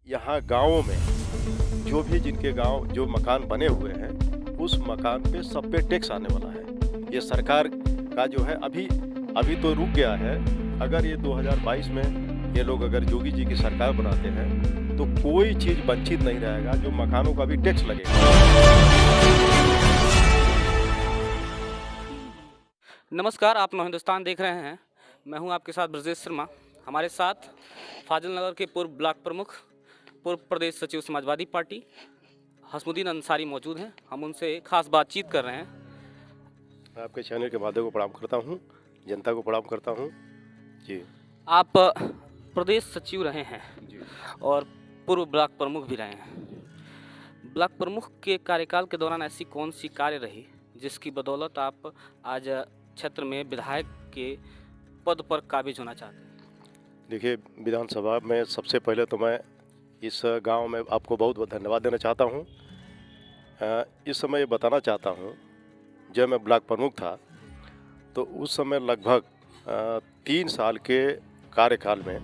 यहाँ गाँवों में जो भी जिनके गांव जो मकान बने हुए हैं उस मकान पे सब पे टैक्स आने वाला है। ये सरकार का जो है अभी तो रुक गया है। अगर ये 2022 में ये लोग अगर योगी जी की सरकार बनाते हैं तो कोई चीज़ वंचित नहीं रहेगा, जो मकानों का भी टैक्स लगेगा। नमस्कार, आप नौ हिंदुस्तान देख रहे हैं। मैं हूं आपके साथ ब्रजेश शर्मा। हमारे साथ फाजिल नगर के पूर्व ब्लॉक प्रमुख, पूर्व प्रदेश सचिव समाजवादी पार्टी हसमुद्दीन अंसारी मौजूद हैं। हम उनसे खास बातचीत कर रहे हैं। आपके चैनल के माध्यम को प्रणाम करता हूँ, जनता को प्रणाम करता हूँ जी। आप प्रदेश सचिव रहे हैं जी और पूर्व ब्लॉक प्रमुख भी रहे हैं। ब्लॉक प्रमुख के कार्यकाल के दौरान ऐसी कौन सी कार्य रही जिसकी बदौलत आप आज क्षेत्र में विधायक के पद पर काबिज होना चाहते हैं? देखिए, विधानसभा में सबसे पहले तो मैं इस गांव में आपको बहुत बहुत धन्यवाद देना चाहता हूं। इस समय ये बताना चाहता हूं, जब मैं ब्लॉक प्रमुख था तो उस समय लगभग 3 साल के कार्यकाल में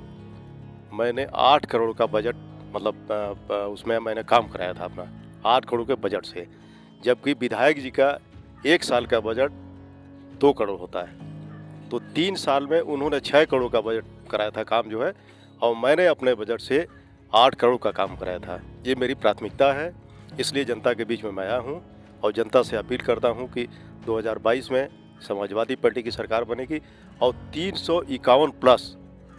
मैंने 8 करोड़ का बजट मतलब उसमें मैंने काम कराया था अपना 8 करोड़ के बजट से, जबकि विधायक जी का 1 साल का बजट 2 करोड़ होता है। तो 3 साल में उन्होंने 6 करोड़ का बजट कराया था काम जो है, और मैंने अपने बजट से 8 करोड़ का काम कराया था। ये मेरी प्राथमिकता है, इसलिए जनता के बीच में मैं आया हूँ और जनता से अपील करता हूँ कि 2022 में समाजवादी पार्टी की सरकार बनेगी और 351 प्लस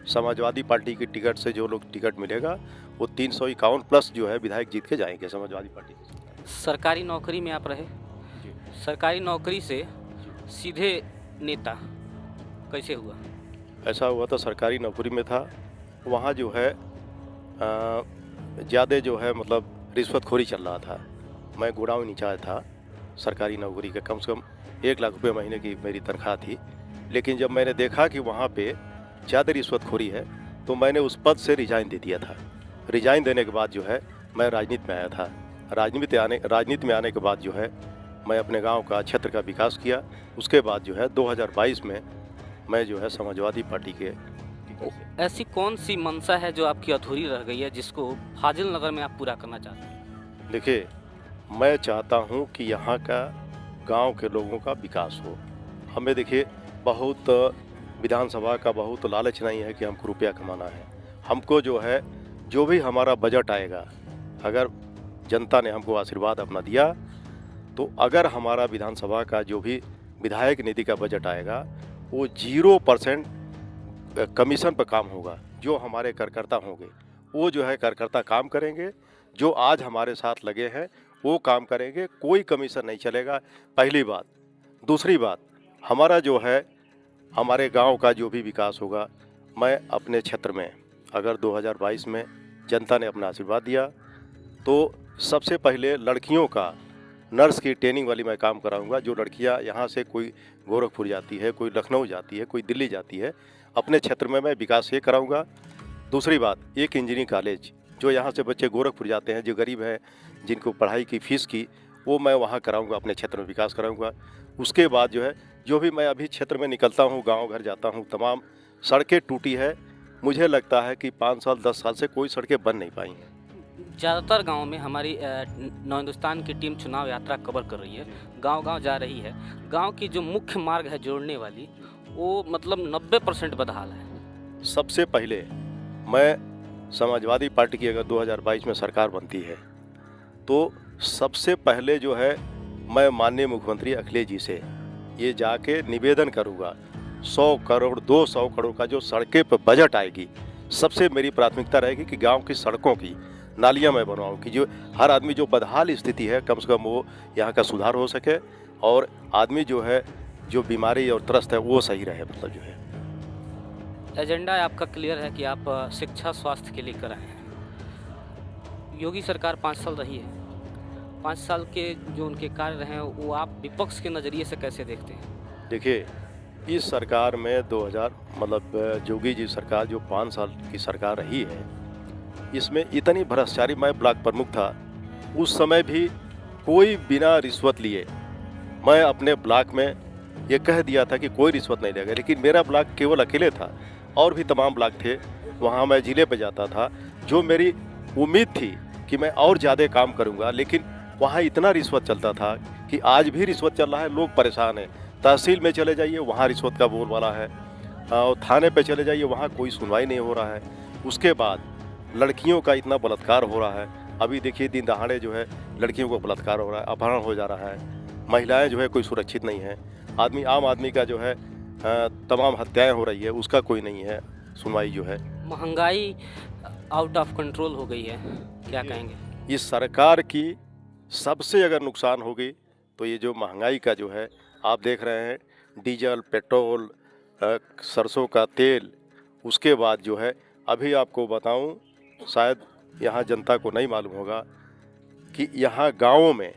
समाजवादी पार्टी की टिकट से जो लोग टिकट मिलेगा वो 351 प्लस जो है विधायक जीत के जाएंगे समाजवादी पार्टी की। सरकारी नौकरी में आप रहे, सरकारी नौकरी से सीधे नेता कैसे हुआ? ऐसा हुआ था, सरकारी नौकरी में था, वहाँ जो है ज़्यादा जो है मतलब रिश्वतखोरी चल रहा था। मैं गोडाउन इंचार्ज था सरकारी नौकरी का, कम से कम 1 लाख रुपये महीने की मेरी तनख्वाह थी। लेकिन जब मैंने देखा कि वहाँ पे ज़्यादा रिश्वतखोरी है तो मैंने उस पद से रिजाइन दे दिया था। रिजाइन देने के बाद जो है मैं राजनीति में आया था। राजनीति में आने के बाद जो है मैं अपने गांव का क्षेत्र का विकास किया। उसके बाद जो है 2022 में मैं जो है समाजवादी पार्टी के। ऐसी कौन सी मंशा है जो आपकी अधूरी रह गई है जिसको फाजिल नगर में आप पूरा करना चाहते हैं? देखिए, मैं चाहता हूं कि यहाँ का गांव के लोगों का विकास हो। हमें देखिए बहुत विधानसभा का बहुत लालच नहीं है कि हमको रुपया कमाना है। हमको जो है जो भी हमारा बजट आएगा, अगर जनता ने हमको आशीर्वाद अपना दिया तो अगर हमारा विधानसभा का जो भी विधायक निधि का बजट आएगा वो 0% कमीशन पर काम होगा। जो हमारे कार्यकर्ता होंगे वो जो है कार्यकर्ता काम करेंगे, जो आज हमारे साथ लगे हैं वो काम करेंगे, कोई कमीशन नहीं चलेगा, पहली बात। दूसरी बात, हमारा जो है हमारे गांव का जो भी विकास होगा, मैं अपने क्षेत्र में अगर 2022 में जनता ने अपना आशीर्वाद दिया तो सबसे पहले लड़कियों का नर्स की ट्रेनिंग वाली मैं काम कराऊंगा। जो लड़कियां यहाँ से कोई गोरखपुर जाती है, कोई लखनऊ जाती है, कोई दिल्ली जाती है, अपने क्षेत्र में मैं विकास ये कराऊंगा। दूसरी बात, एक इंजीनियरिंग कॉलेज जो यहाँ से बच्चे गोरखपुर जाते हैं, जो गरीब हैं, जिनको पढ़ाई की फ़ीस की, वो मैं वहाँ कराऊंगा, अपने क्षेत्र में विकास कराऊंगा। उसके बाद जो है जो भी मैं अभी क्षेत्र में निकलता हूँ, गाँव घर जाता हूँ, तमाम सड़कें टूटी है। मुझे लगता है कि 5 साल 10 साल से कोई सड़कें बन नहीं पाई हैं। ज़्यादातर गांव में हमारी नौ हिंदुस्तान की टीम चुनाव यात्रा कवर कर रही है, गांव-गांव जा रही है। गांव की जो मुख्य मार्ग है जोड़ने वाली, वो मतलब 90% बदहाल है। सबसे पहले मैं समाजवादी पार्टी की अगर 2022 में सरकार बनती है तो सबसे पहले जो है मैं माननीय मुख्यमंत्री अखिलेश जी से ये जाके निवेदन करूँगा, 100 करोड़ 200 करोड़ का जो सड़कें पर बजट आएगी, सबसे मेरी प्राथमिकता रहेगी कि गाँव की सड़कों की नालियाँ मैं बनवाऊँ कि जो हर आदमी जो बदहाल स्थिति है कम से कम वो यहाँ का सुधार हो सके, और आदमी जो है जो बीमारी और त्रस्त है वो सही रहे। मतलब जो है एजेंडा आपका क्लियर है कि आप शिक्षा स्वास्थ्य के लिए कर रहे हैं। योगी सरकार 5 साल रही है, 5 साल के जो उनके कार्य रहे हैं वो आप विपक्ष के नज़रिए से कैसे देखते हैं? देखिए, इस सरकार में 2000 मतलब योगी जी सरकार जो 5 साल की सरकार रही है, इसमें इतनी भ्रष्टाचारी, मैं ब्लॉक प्रमुख था उस समय भी कोई बिना रिश्वत लिए मैं अपने ब्लॉक में ये कह दिया था कि कोई रिश्वत नहीं लेगा। लेकिन मेरा ब्लॉक केवल अकेले था, और भी तमाम ब्लॉक थे, वहाँ मैं ज़िले पे जाता था। जो मेरी उम्मीद थी कि मैं और ज़्यादा काम करूंगा, लेकिन वहाँ इतना रिश्वत चलता था कि आज भी रिश्वत चल रहा है, लोग परेशान हैं। तहसील में चले जाइए, वहाँ रिश्वत का बोलबाला है, और थाने पे चले जाइए, वहाँ कोई सुनवाई नहीं हो रहा है। उसके बाद लड़कियों का इतना बलात्कार हो रहा है। अभी देखिए दिन दहाड़े जो है लड़कियों को बलात्कार हो रहा है, अपहरण हो जा रहा है, महिलाएं जो है कोई सुरक्षित नहीं है, आम आदमी का जो है तमाम हत्याएं हो रही है, उसका कोई नहीं है सुनवाई जो है। महंगाई आउट ऑफ कंट्रोल हो गई है, क्या कहेंगे? इस सरकार की सबसे अगर नुकसान होगी तो ये जो महंगाई का जो है, आप देख रहे हैं डीजल, पेट्रोल, सरसों का तेल, उसके बाद जो है अभी आपको बताऊं, शायद यहाँ जनता को नहीं मालूम होगा कि यहाँ गाँवों में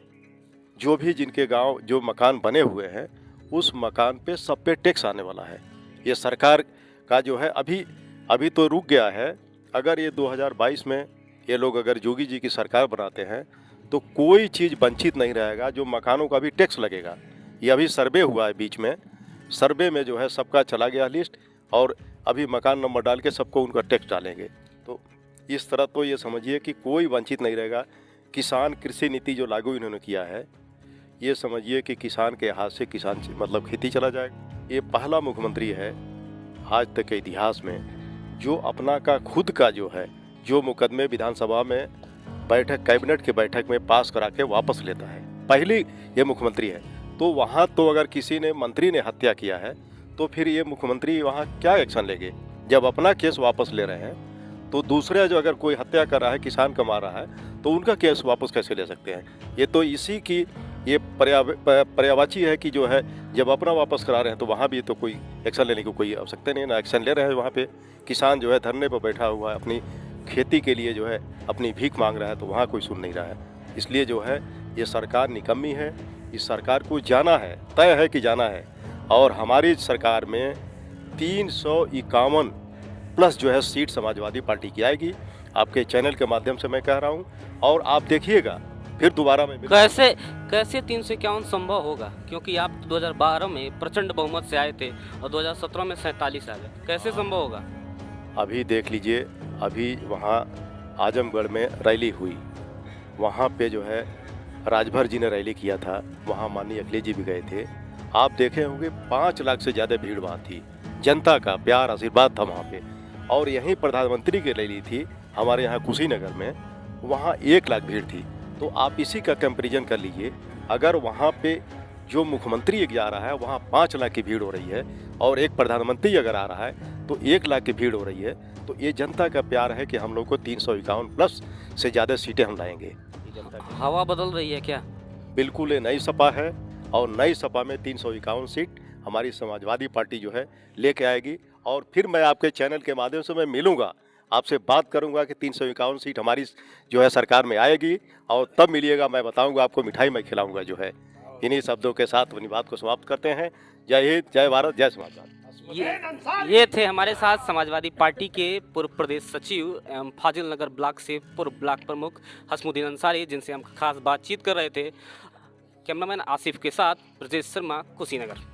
जो भी जिनके गांव जो मकान बने हुए हैं, उस मकान पे सब पे टैक्स आने वाला है। ये सरकार का जो है अभी तो रुक गया है। अगर ये 2022 में ये लोग अगर योगी जी की सरकार बनाते हैं तो कोई चीज़ वंचित नहीं रहेगा, जो मकानों का भी टैक्स लगेगा। ये अभी सर्वे हुआ है बीच में, सर्वे में जो है सबका चला गया लिस्ट, और अभी मकान नंबर डाल के सबको उनका टैक्स डालेंगे। तो इस तरह तो ये समझिए कि कोई वंचित नहीं रहेगा। किसान कृषि नीति जो लागू इन्होंने किया है, ये समझिए कि किसान के हाथ से किसान मतलब खेती चला जाएगा। ये पहला मुख्यमंत्री है आज तक के इतिहास में जो अपना का खुद का जो है जो मुकदमे विधानसभा में बैठक, कैबिनेट के बैठक में पास करा के वापस लेता है। पहली ये मुख्यमंत्री है। तो वहाँ तो अगर किसी ने मंत्री ने हत्या किया है तो फिर ये मुख्यमंत्री वहाँ क्या एक्शन लेंगे? जब अपना केस वापस ले रहे हैं तो दूसरे जो अगर कोई हत्या कर रहा है, किसान का मार रहा है, तो उनका केस वापस कैसे ले सकते हैं? ये तो इसी की ये पर्यायवाची है कि जो है जब अपना वापस करा रहे हैं तो वहाँ भी तो कोई एक्शन लेने की कोई आवश्यकता नहीं, ना एक्शन ले रहे हैं। वहाँ पे किसान जो है धरने पर बैठा हुआ है, अपनी खेती के लिए जो है अपनी भीख मांग रहा है, तो वहाँ कोई सुन नहीं रहा है। इसलिए जो है ये सरकार निकम्मी है। इस सरकार को जाना है, तय है कि जाना है। और हमारी सरकार में 351 प्लस जो है सीट समाजवादी पार्टी की आएगी। आपके चैनल के माध्यम से मैं कह रहा हूँ, और आप देखिएगा फिर दोबारा मैं कैसे 351 संभव होगा? क्योंकि आप 2012 में प्रचंड बहुमत से आए थे और 2017 में 47 आ गए, कैसे संभव होगा? अभी देख लीजिए, अभी वहाँ आजमगढ़ में रैली हुई, वहाँ पे जो है राजभर जी ने रैली किया था, वहाँ माननीय अखिलेश जी भी गए थे। आप देखे होंगे 5 लाख से ज़्यादा भीड़ वहाँ थी, जनता का प्यार आशीर्वाद था वहाँ पे। और यहीं प्रधानमंत्री की रैली थी हमारे यहाँ कुशीनगर में, वहाँ 1 लाख भीड़ थी। तो आप इसी का कंपैरिजन कर लीजिए, अगर वहाँ पे जो मुख्यमंत्री एक जा रहा है वहाँ 5 लाख की भीड़ हो रही है, और एक प्रधानमंत्री अगर आ रहा है तो 1 लाख की भीड़ हो रही है, तो ये जनता का प्यार है कि हम लोग को 351 प्लस से ज़्यादा सीटें हम लाएंगे। हवा बदल रही है क्या? बिल्कुल ये नई सपा है, और नई सपा में 351 सीट हमारी समाजवादी पार्टी जो है लेके आएगी। और फिर मैं आपके चैनल के माध्यम से मैं मिलूंगा, आपसे बात करूंगा कि 351 सीट हमारी जो है सरकार में आएगी, और तब मिलिएगा, मैं बताऊंगा आपको, मिठाई मैं खिलाऊंगा जो है। इन्हीं शब्दों के साथ अपनी बात को समाप्त करते हैं। जय हिंद, जय भारत, जय समाजवाद। ये थे हमारे साथ समाजवादी पार्टी के पूर्व प्रदेश सचिव एवं फाजिल नगर ब्लॉक से पूर्व ब्लॉक प्रमुख हसमुद्दीन अंसारी, जिनसे हम खास बातचीत कर रहे थे। कैमरामैन आसिफ के साथ ब्रजेश शर्मा, कुशीनगर।